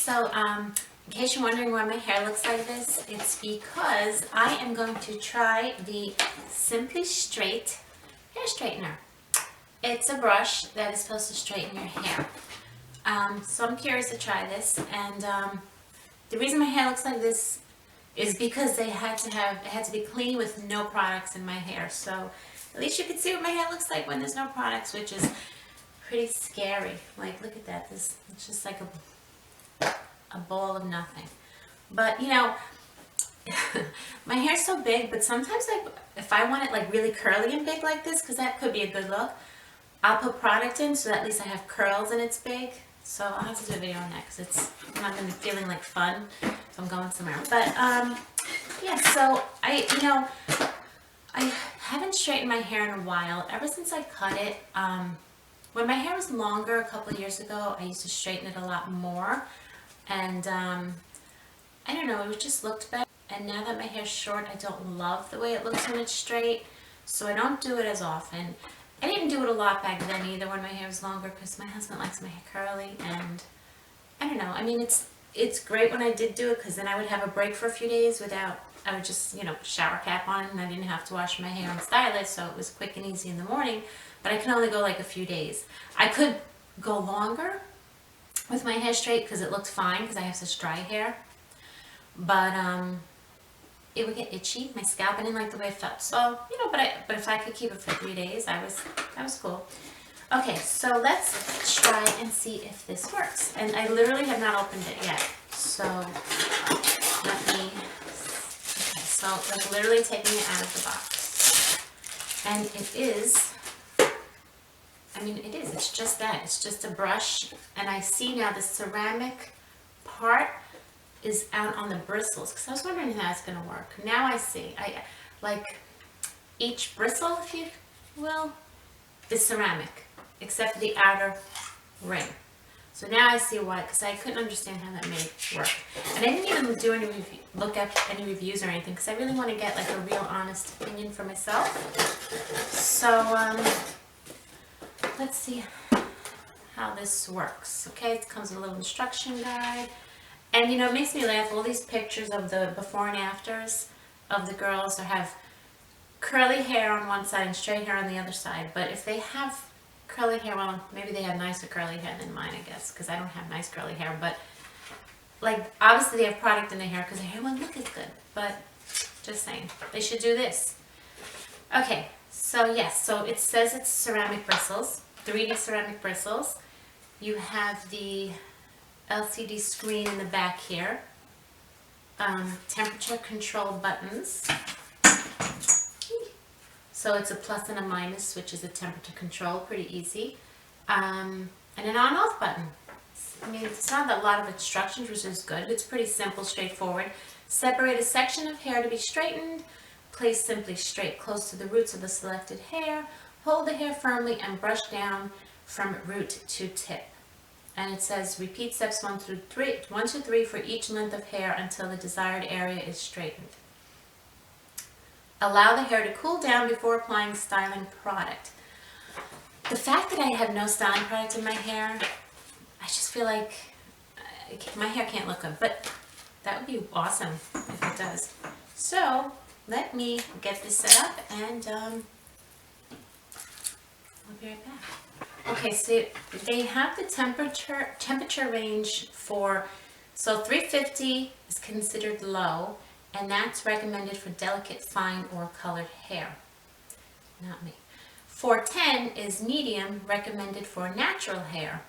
So in case you're wondering why my hair looks like this, it's because I am going to try the Simply Straight hair straightener. It's a brush that is supposed to straighten your hair. So I'm curious to try this, and the reason my hair looks like this is because it had to be clean with no products in my hair. So at least you can see what my hair looks like when there's no products, which is pretty scary. Like, look at that. It's just like a ball of nothing. But you know, my hair's so big, but sometimes like if I want it like really curly and big like this, because that could be a good look, I'll put product in so that at least I have curls and it's big. So I'll have to do a video on that because I'm not going to be feeling like fun, so I'm going somewhere. But yeah, so I haven't straightened my hair in a while. Ever since I cut it, when my hair was longer a couple of years ago, I used to straighten it a lot more, and I don't know, it just looked better. And now that my hair's short, I don't love the way it looks when it's straight, so I don't do it as often. I didn't do it a lot back then either when my hair was longer, because my husband likes my hair curly, and I don't know, I mean, it's great when I did do it, because then I would have a break for a few days without, I would just, you know, shower cap on, and I didn't have to wash my hair and style it, so it was quick and easy in the morning. But I can only go like a few days. I could go longer with my hair straight because it looked fine because I have such dry hair, but it would get itchy. My scalp, I didn't like the way it felt. So, you know, but if I could keep it for 3 days, that was cool. Okay, so let's try and see if this works. And I literally have not opened it yet. So let me, okay, so like literally taking it out of the box. And it is, I mean, it is, it's just that. It's just a brush. And I see now the ceramic part is out on the bristles, because I was wondering how it's going to work. Now I see. I like each bristle, if you will, is ceramic, except for the outer ring. So now I see why, because I couldn't understand how that made work. And I didn't even do any look up any reviews or anything, because I really want to get like a real honest opinion for myself. So let's see how this works. Okay, it comes with a little instruction guide. And you know, it makes me laugh, all these pictures of the before and afters of the girls that have curly hair on one side and straight hair on the other side. But if they have curly hair, well, maybe they have nicer curly hair than mine, I guess, because I don't have nice curly hair. But like, obviously they have product in their hair because their hair won't look as good. But just saying, they should do this. Okay, so yes, so it says it's ceramic bristles, 3D ceramic bristles. You have the LCD screen in the back here, temperature control buttons, so it's a plus and a minus, which is a temperature control, pretty easy, and an on-off button. I mean, it's not a lot of instructions, which is good. It's pretty simple, straightforward. Separate a section of hair to be straightened, place simply straight close to the roots of the selected hair, hold the hair firmly and brush down from root to tip. And it says repeat steps 1 to 3 for each length of hair until the desired area is straightened. Allow the hair to cool down before applying styling product. The fact that I have no styling product in my hair, I just feel like my hair can't look good, but that would be awesome if it does. So let me get this set up, and I'll be right back. Okay, so they have the temperature range for, so 350 is considered low, and that's recommended for delicate, fine, or colored hair. Not me. 410 is medium, recommended for natural hair.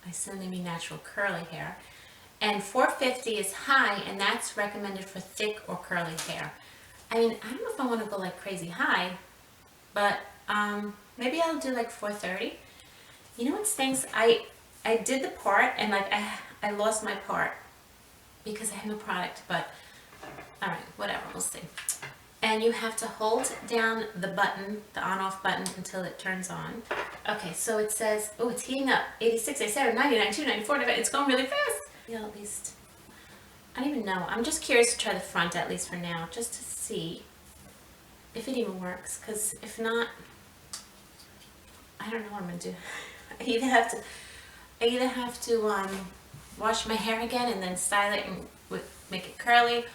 I assume they mean natural curly hair. And 450 is high, and that's recommended for thick or curly hair. I mean, I don't know if I want to go like crazy high, but maybe I'll do like 430. You know what stinks? I did the part, and like I lost my part because I have no product, but alright, whatever, we'll see. And you have to hold down the button, the on-off button, until it turns on. Okay, so it says, oh, it's heating up. 86, 87, 90, 92, 94, it's going really fast. Yeah, at least, I don't even know. I'm just curious to try the front, at least for now, just to see if it even works, because if not, I don't know what I'm going to do. I either have to wash my hair again and then style it and make it curly,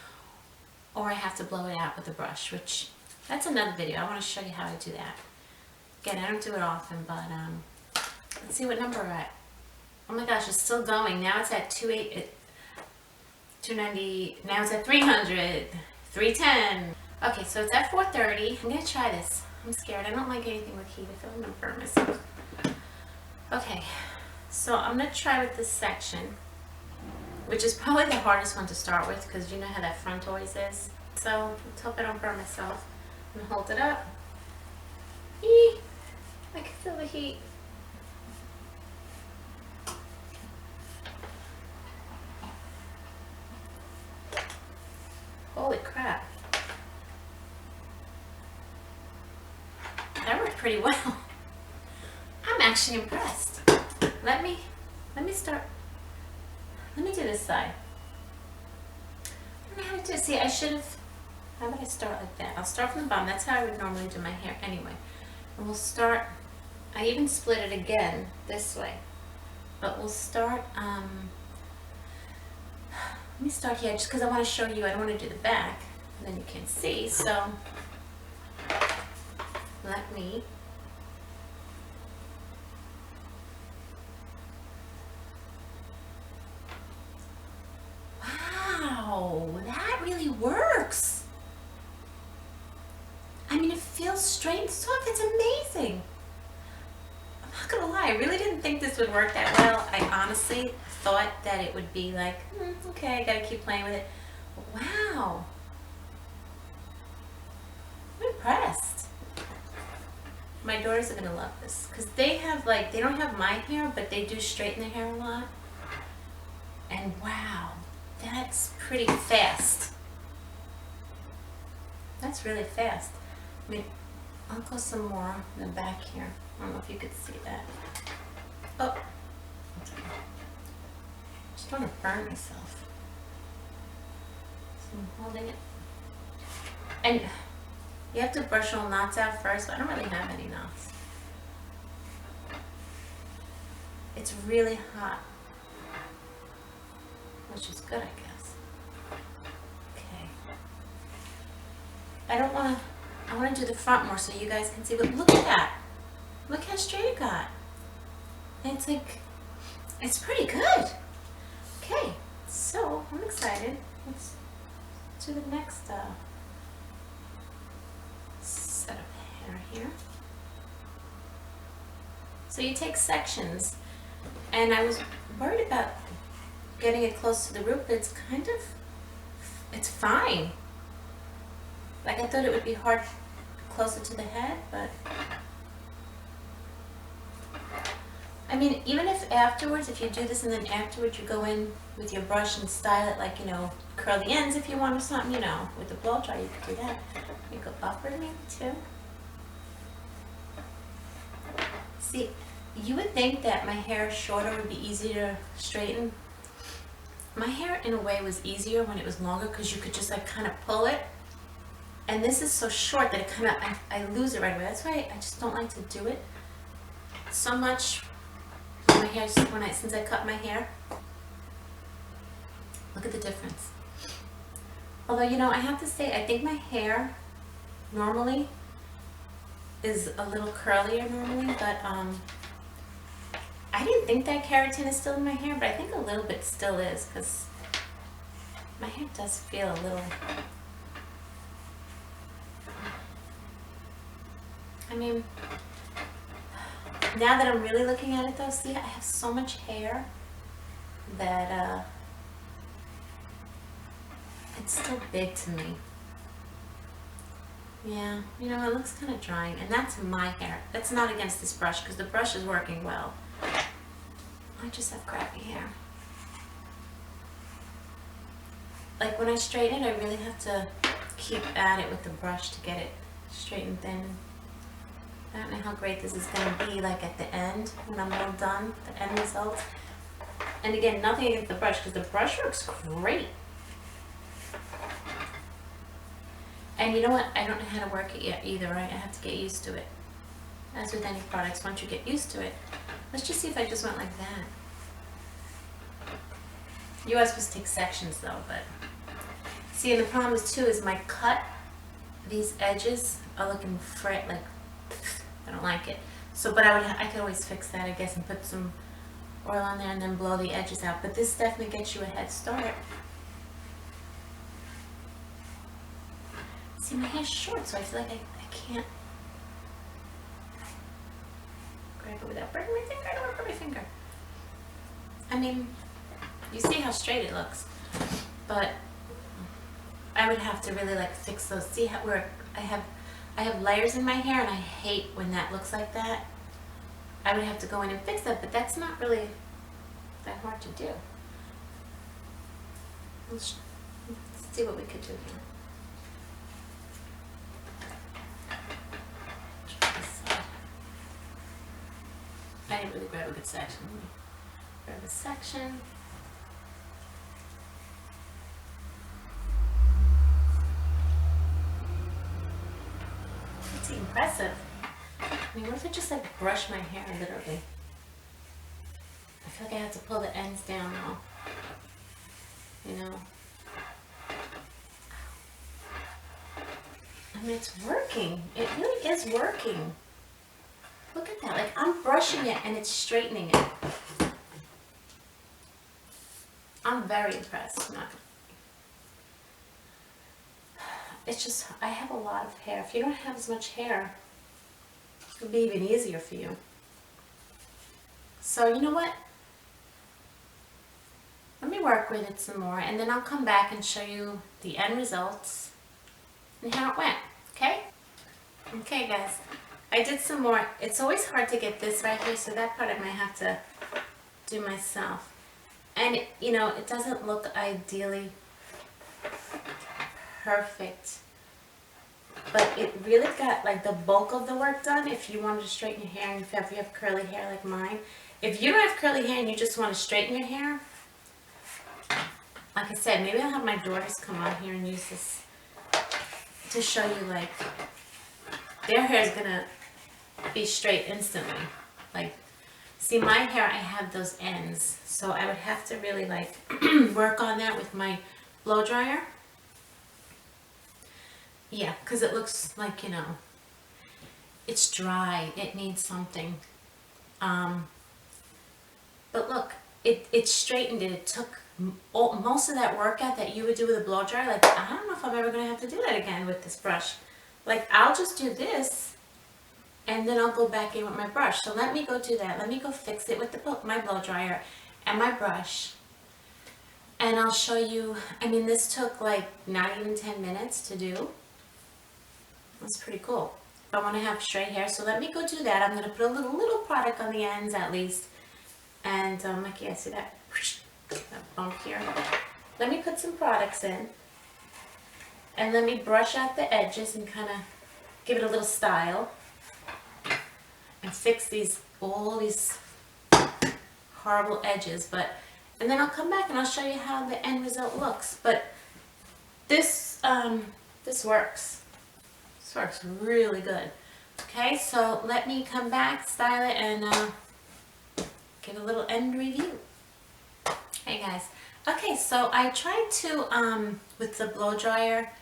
or I have to blow it out with a brush, which that's another video. I want to show you how I do that. Again, I don't do it often, but let's see what number we're at. Oh my gosh, it's still going. Now it's at 290. Now it's at 300, 310. Okay, so it's at 430. I'm gonna try this. I'm scared. I don't like anything with heat. I feel like I'm gonna burn myself. Okay, so I'm gonna try with this section, which is probably the hardest one to start with because you know how that front always is. So let's hope I don't burn myself. I'm gonna hold it up. Eee! I can feel the heat. Holy crap. That worked pretty well. I'm actually impressed. Let me start. Let me do this side. I don't know how to do it. See, I should have. How about I start like that? I'll start from the bottom. That's how I would normally do my hair anyway. And we'll start. I even split it again this way. But we'll start. Let me start here just because I want to show you. I don't want to do the back, and then you can see. So let me. Wow, that really works. I mean, it feels straight and soft. It's amazing. I'm not gonna lie, I really didn't think this would work that well. I honestly thought that it would be like, okay, I gotta keep playing with it. Wow. I'm impressed. My daughters are gonna love this because they have like, they don't have my hair, but they do straighten their hair a lot. And wow, that's pretty fast. That's really fast. I mean, I'll go some more in the back here. I don't know if you could see that. Oh, just want to burn myself. So I'm holding it. And you have to brush all knots out first, but I don't really have any knots. It's really hot, which is good, I guess. Okay. I want to do the front more so you guys can see, but look at that. Look how straight it got. And it's like, it's pretty good. Okay, so I'm excited. Let's do the next set of hair here. So you take sections, and I was worried about getting it close to the root, but it's kind of, it's fine. Like I thought it would be hard closer to the head, but I mean, even if afterwards, if you do this and then afterwards you go in with your brush and style it, like, you know, curl the ends if you want or something, you know, with the blow dry you could do that. You go upward maybe too. See, you would think that my hair shorter would be easier to straighten. My hair in a way was easier when it was longer because you could just like kind of pull it. And this is so short that it kind of, I lose it right away. That's why I just don't like to do it so much. My hair, since I cut my hair, look at the difference. Although, you know, I have to say, I think my hair normally is a little curlier normally, but I didn't think that keratin is still in my hair, but I think a little bit still is because my hair does feel a little. I mean, now that I'm really looking at it though, see, I have so much hair that it's still big to me. Yeah, you know, it looks kind of drying, and that's my hair. That's not against this brush because the brush is working well. I just have crappy hair. Like when I straighten it, I really have to keep at it with the brush to get it straight and thin. I don't know how great this is going to be like at the end when I'm all done, the end result. And again, nothing against the brush because the brush works great. And you know what? I don't know how to work it yet either, right? I have to get used to it. As with any products, once you get used to it. Let's just see if I just went like that. You are supposed to take sections though, but see, and the problem is too is my cut, these edges are looking like I don't like it. So, but I could always fix that, I guess, and put some oil on there and then blow the edges out. But this definitely gets you a head start. See, my hair's short, so I feel like I can't grab it without breaking my finger. I don't want to break my finger. I mean, you see how straight it looks, but I would have to really like fix those. See how where I have layers in my hair, and I hate when that looks like that. I would have to go in and fix that, but that's not really that hard to do. Let's see what we could do here. Try this side. I didn't really grab a good section. Let me grab a section. It's impressive. I mean, what if I just like brush my hair literally? I feel like I have to pull the ends down now. You know? I mean, it's working. It really is working. Look at that. Like, I'm brushing it and it's straightening it. I'm very impressed. It's just, I have a lot of hair. If you don't have as much hair, it'll be even easier for you. So, you know what? Let me work with it some more, and then I'll come back and show you the end results and how it went, okay? Okay, guys. I did some more. It's always hard to get this right here, so that part I might have to do myself. And, you know, it doesn't look ideally perfect, but it really got like the bulk of the work done. If you wanted to straighten your hair, and if you have curly hair like mine, if you don't have curly hair and you just want to straighten your hair, like I said, maybe I'll have my daughters come on here and use this to show you, like, their hair is gonna be straight instantly. Like, see, my hair, I have those ends, so I would have to really like work on that with my blow dryer. Yeah, because it looks like, you know, it's dry. It needs something. But look, it straightened it. It took most of that workout that you would do with a blow dryer. Like, I don't know if I'm ever going to have to do that again with this brush. Like, I'll just do this, and then I'll go back in with my brush. So let me go do that. Let me go fix it with my blow dryer and my brush. And I'll show you. I mean, this took like not even 10 minutes to do. That's pretty cool. I want to have straight hair, so let me go do that. I'm going to put a little product on the ends at least. And like, yeah, see that bump here? Let me put some products in. And let me brush out the edges and kind of give it a little style. And fix all these horrible edges. And then I'll come back and I'll show you how the end result looks. But this works. This works really good. Okay, so let me come back, style it, and give a little end review. Hey guys. Okay, so I tried to, with the blow dryer,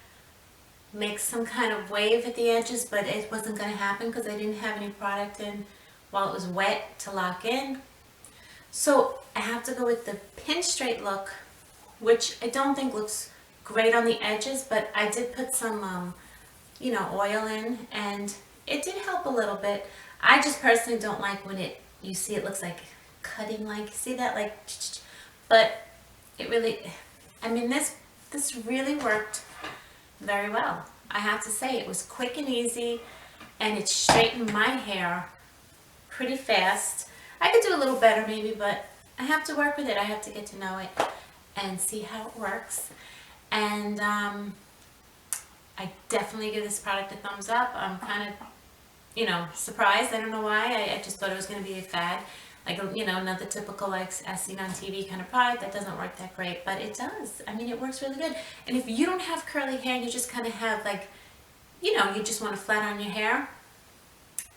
make some kind of wave at the edges, but it wasn't going to happen because I didn't have any product in while it was wet to lock in. So I have to go with the pin straight look, which I don't think looks great on the edges, but I did put some you know, oil in, and it did help a little bit. I just personally don't like when you see it looks like cutting, like, see that, like, but it really, I mean, this really worked very well. I have to say, it was quick and easy, and it straightened my hair pretty fast. I could do a little better maybe, but I have to work with it. I have to get to know it and see how it works. And I definitely give this product a thumbs up. I'm kind of, you know, surprised. I don't know why. I just thought it was going to be a fad. Like, you know, not the typical, like, as seen on TV kind of product that doesn't work that great. But it does. I mean, it works really good. And if you don't have curly hair and you just kind of have, like, you know, you just want to flat on your hair,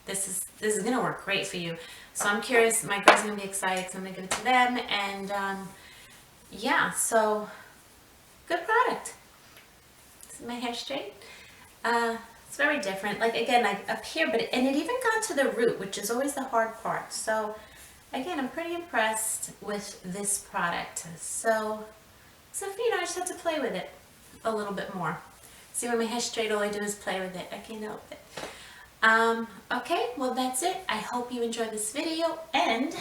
this is going to work great for you. So I'm curious. My girls are going to be excited, so I'm going to give it to them. And yeah, so good product. Is my hair straight? It's very different. Like again, like up here, and it even got to the root, which is always the hard part. So again, I'm pretty impressed with this product. So you know, I just have to play with it a little bit more. See, when my hair's straight, all I do is play with it. I can't help it. Okay, well that's it. I hope you enjoyed this video, and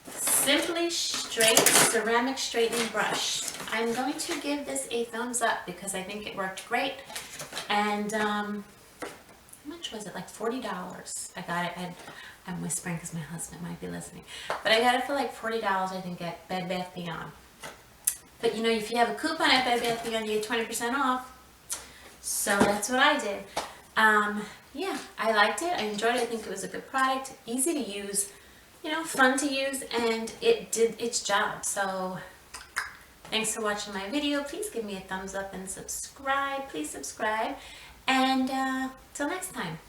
Simply Straight ceramic straightening brush. I'm going to give this a thumbs up because I think it worked great. And how much was it? Like $40. I got it. I'm whispering because my husband might be listening. But I got it for like $40, I think, at Bed Bath Beyond. But you know, if you have a coupon at Bed Bath Beyond, you get 20% off. So that's what I did. Yeah, I liked it. I enjoyed it. I think it was a good product. Easy to use, you know, fun to use, and it did its job. So thanks for watching my video. Please give me a thumbs up and subscribe. Please subscribe. And till next time.